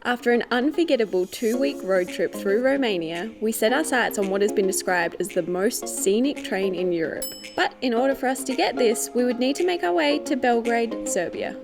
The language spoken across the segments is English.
After an unforgettable 2-week road trip through Romania, we set our sights on what has been described as the most scenic train in Europe. But in order for us to get this, we would need to make our way to Belgrade, Serbia.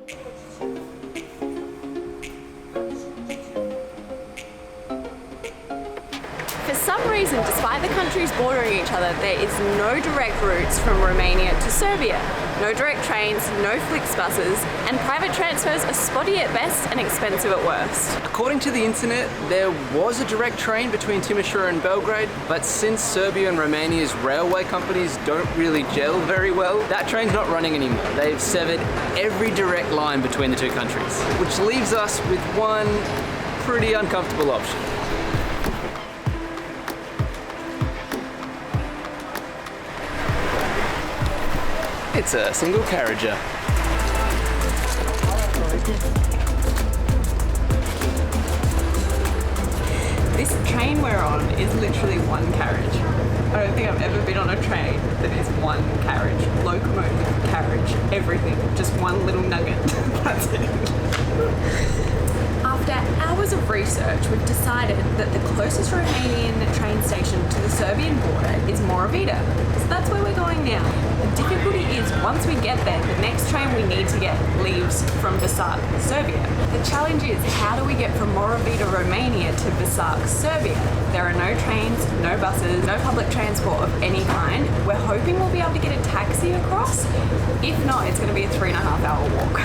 For some reason, despite the countries bordering each other, there is no direct routes from Romania to Serbia. No direct trains, no Flixbuses, and private transfers are spotty at best and expensive at worst. According to the internet, there was a direct train between Timisoara and Belgrade, but since Serbia and Romania's railway companies don't really gel very well, that train's not running anymore. They've severed every direct line between the two countries, which leaves us with one pretty uncomfortable option. It's a single carriager. This train we're on is literally one carriage. I don't think I've ever been on a train that is one carriage. Locomotive, carriage, everything. Just one little nugget. That's it. After hours of research, we've decided that the closest Romanian train station to the Serbian border is Beograd. So that's where we're going now. The difficulty is once we get there, the next train we need to get leaves from Vrsac, Serbia. The challenge is how do we get from Beograd, Romania to Vrsac, Serbia? There are no trains, no buses, no public transport of any kind. We're hoping we'll be able to get a taxi across. If not, it's going to be a 3.5-hour walk.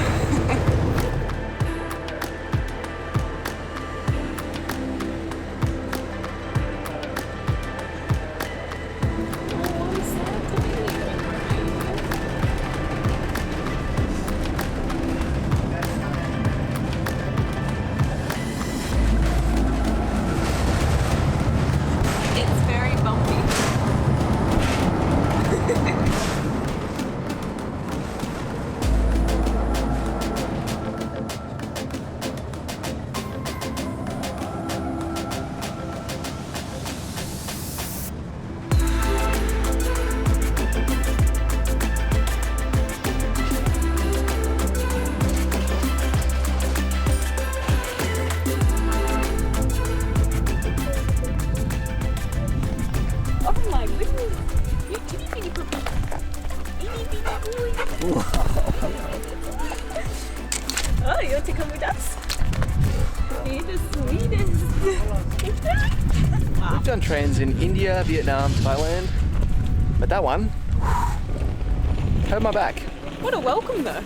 Oh, you want to come with us? You're the sweetest. We've done trains in India, Vietnam, Thailand, but that one hurt my back. What a welcome though.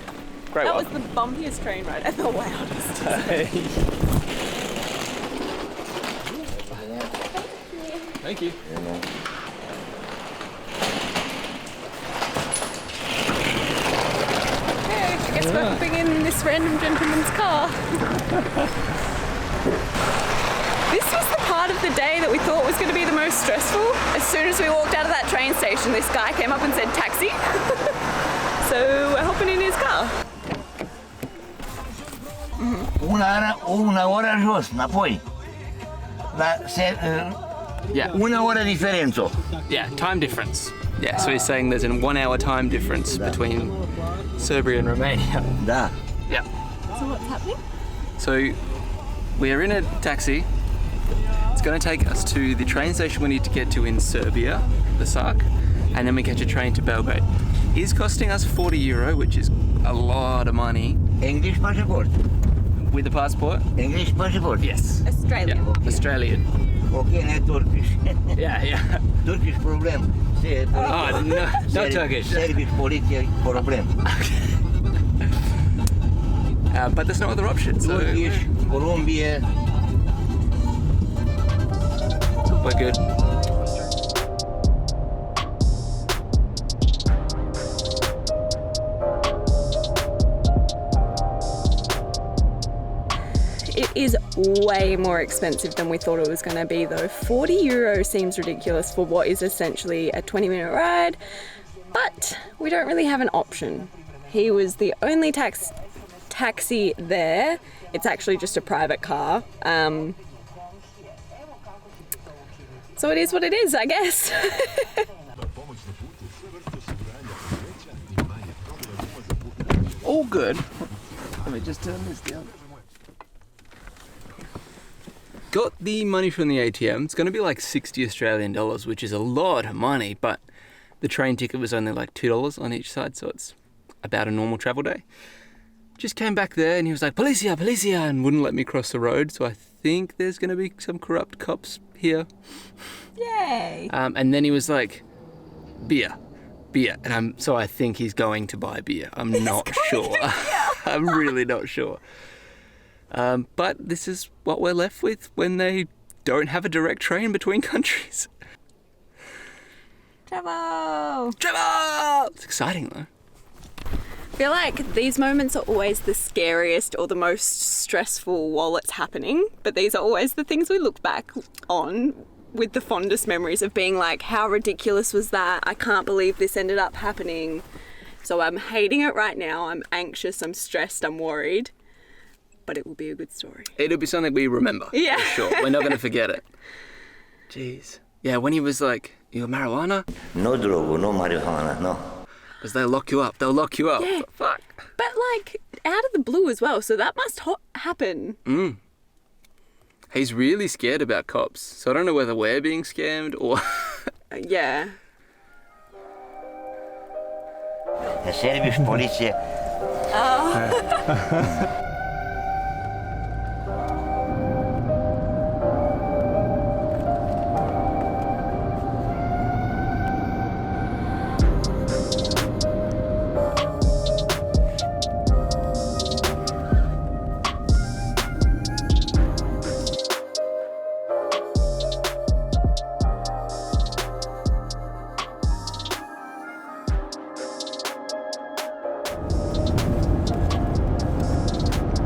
Great That welcome. was the bumpiest train ride and the loudest. Thank you. I guess we're hopping in this random gentleman's car. This was the part of the day that we thought was going to be the most stressful. As soon as we walked out of that train station, this guy came up and said taxi. So we're hopping in his car. Una ora jos, înapoi. Yeah. Una ora differență. Yeah, time difference. Yeah, so he's saying there's a 1 hour time difference between Serbia and Romania. Da. Yeah. So what's happening? So we're in a taxi. It's going to take us to the train station we need to get to in Serbia, Vrsac, and then we catch a train to Belgrade. It's costing us €40, which is a lot of money. English passport. With a passport? English passport. Yes. Australian. Yeah. Okay. Australian. Okay, not Turkish. Yeah. Turkish problem. Oh, no, not Turkish. Serbian police problem. But there's no other option. So Turkish, Colombia. we're good. It is way more expensive than we thought it was going to be though. €40 seems ridiculous for what is essentially a 20-minute ride, but we don't really have an option. He was the only taxi there. It's actually just a private car. So it is what it is, I guess. All good. Let me just turn this down. got the money from the ATM. It's going to be like 60 Australian dollars, which is a lot of money, but the train ticket was only like $2 on each side, so it's about a normal travel day. Just came back there and he was like, "Policia, policia," and wouldn't let me cross the road, so I think there's going to be some corrupt cops here. Yay! And then he was like, beer, and so I think he's going to buy beer. I'm not sure. I'm really not sure. But this is what we're left with when they don't have a direct train between countries. Travel! It's exciting though. I feel like these moments are always the scariest or the most stressful while it's happening, but these are always the things we look back on with the fondest memories of being like, how ridiculous was that? I can't believe this ended up happening. So I'm hating it right now. I'm anxious, I'm stressed, I'm worried, but it will be a good story. It'll be something we remember. Yeah. For sure. We're not going to forget it. Jeez. Yeah, when he was like, "You got marijuana?" No drogo, no marijuana, no. Because they'll lock you up. Yeah. Fuck. But like, out of the blue as well, so that must happen. He's really scared about cops, so I don't know whether we're being scammed or... Yeah. Serbisch policija.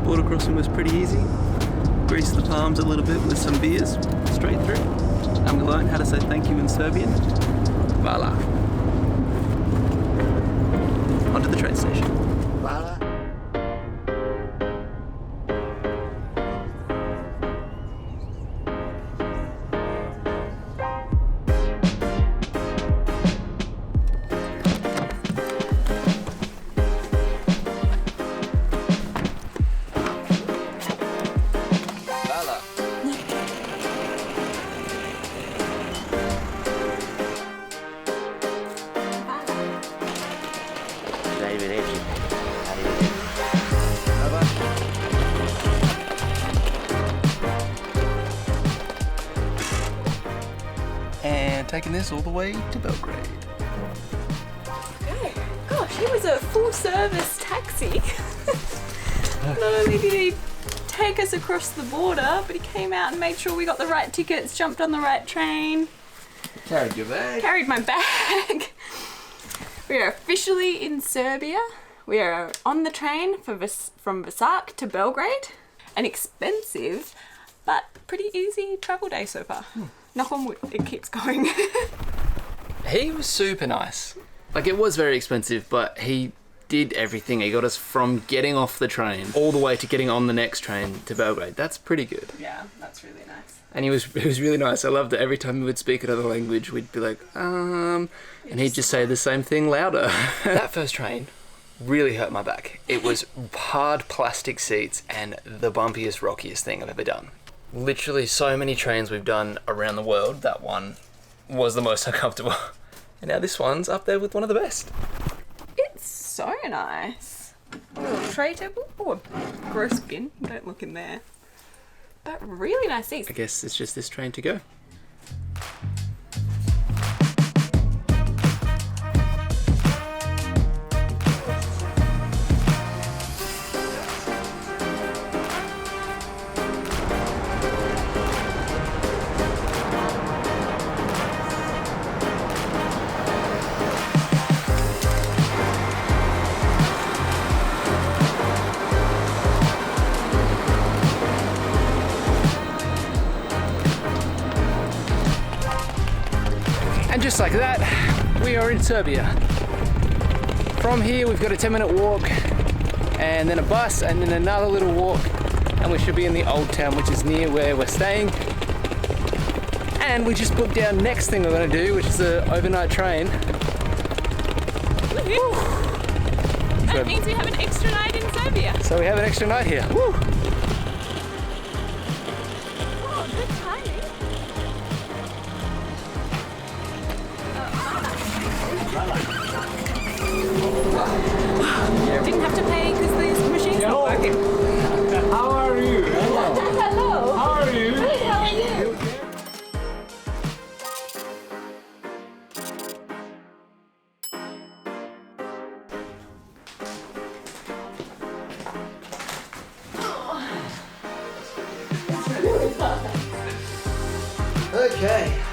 Border crossing was pretty easy. Greased the palms a little bit with some beers, straight through. And we learned how to say thank you in Serbian. Voila. Onto the train station. Hvala. Arrivederci. And taking this all the way to Belgrade. Okay. Gosh, he was a full service taxi. Not only did he take us across the border, but he came out and made sure we got the right tickets, jumped on the right train, Carried your bag. carried my bag. We are officially in Serbia. We are on the train from Vrsac to Belgrade. An expensive, but pretty easy travel day so far. Knock on wood, it keeps going. He was super nice. Like, it was very expensive, but he did everything. He got us from getting off the train all the way to getting on the next train to Belgrade. That's pretty good. Yeah, that's really nice. And he was really nice. I loved it. Every time he would speak another language, we'd be like, and he'd just say the same thing louder. That first train really hurt my back. It was hard plastic seats and the bumpiest, rockiest thing I've ever done. Literally so many trains we've done around the world, that one was the most uncomfortable. And now this one's up there with one of the best. It's so nice. A little tray table. Oh, a gross bin. Don't look in there. But really nice seats. I guess it's just this train to go. And just like that, we are in Serbia. From here, we've got a 10-minute walk, and then a bus, and then another little walk, and we should be in the old town, which is near where we're staying. And we just booked our next thing we're going to do, which is the overnight train. That means we have an extra night in Serbia. So we have an extra night here. Woo! Oh, good Okay.